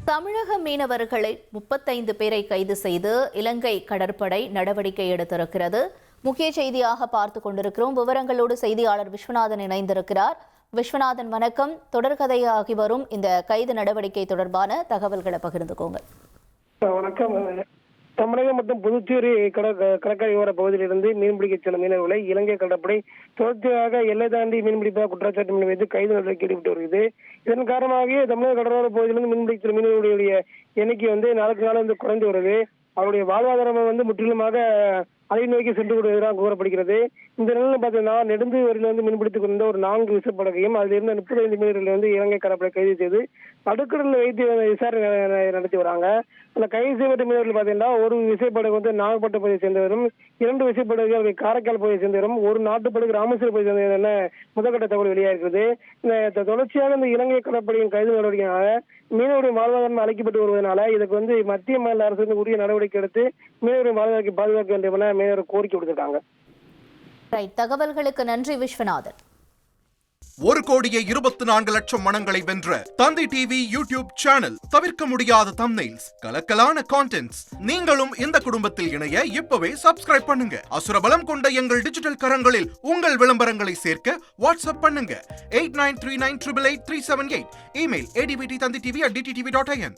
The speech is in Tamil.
தமிழக மீனவர்களை 35 பேரை கைது செய்து இலங்கை கடற்படை நடவடிக்கை எடுத்திருக்கிறது. முக்கிய செய்தியாக பார்த்துக் கொண்டிருக்கிறோம். விவரங்களோடு செய்தியாளர் விஸ்வநாதன் இணைந்திருக்கிறார். விஸ்வநாதன், வணக்கம். தொடர்கதையாகி வரும் இந்த கைது நடவடிக்கை தொடர்பான தகவல்களை பகிர்ந்துக்கோங்க. வணக்கம். தமிழகம் மற்றும் புதுச்சேரி கடற்கரையோர பகுதியிலிருந்து மீன்பிடிக்க செல்லும் மீனவர்களை இலங்கை கடற்படை தொடர்ச்சியாக எல்லை தாண்டி மீன்பிடிப்பதாக குற்றச்சாட்டு வைத்து கைது நடவடிக்கை ஈடுபட்டு வருகிறது. இதன் காரணமாக தமிழக கடலோர பகுதியிலிருந்து மீன்பிடிக்க செல்லும் மீனவர்களுடைய எண்ணிக்கை நாளுக்கு நாள் குறைந்து வருது. அவருடைய வாழ்வாதாரம் முற்றிலுமாக அதை நோக்கி சென்று கொண்டுதான் கூறப்படுகிறது. இந்த நிலையில் பார்த்தீங்கன்னா நெடுந்து வரையில் மீன்பிடித்துக் கொண்ட ஒரு 4 விசைப்படகையும் அதில் இருந்த 35 மீனவர்களை இலங்கை கடற்படை கைது செய்து நடுக்கடலில் வைத்து விசாரணை நடத்தி வராங்க. அந்த கைது செய்யப்பட்ட மீனவர்கள் பார்த்தீங்கன்னா ஒரு விசைப்படகு நாகப்பட்டினம் பகுதியை சேர்ந்தவரும், 2 விசைப்படகுகள் காரைக்கால் பகுதியை சேர்ந்தவரும், ஒரு நாட்டுப்படகு ராமேஸ்வரம் பகுதியை சேர்ந்தவர் என முதற்கட்ட தகவல் வெளியாகிறது. இந்த தொடர்ச்சியாக இந்த இலங்கை கடற்படையின் கைது நடவடிக்கையாக மீனவருடைய வாழ்வாதாரம் அழைக்கப்பட்டு வருவதனால இதுக்கு மத்திய மாநில அரசு உரிய நடவடிக்கை எடுத்து மீனவரின் வாழ்வாதாரத்தை பாதுகாக்க வேண்டும் என மீனவர் கோரிக்கை விடுத்திருக்காங்க. தகவல்களுக்கு நன்றி விஸ்வநாதன். 1,24,00,000 மனங்களை வென்ற தந்தி டிவி யூடியூப் சேனல். தவிர்க்க முடியாத தம்ப்நெயில்ஸ், கலக்கலான கான்டென்ட்ஸ். நீங்களும் இந்த குடும்பத்தில் இணைய இப்பவே சப்ஸ்கிரைப் பண்ணுங்க. அசுரபலம் கொண்ட எங்கள் டிஜிட்டல் கரங்களில் உங்கள் விளம்பரங்களை சேர்க்க வாட்ஸ்அப் பண்ணுங்க. 8939888378. Email advtthanditv@dttv.in.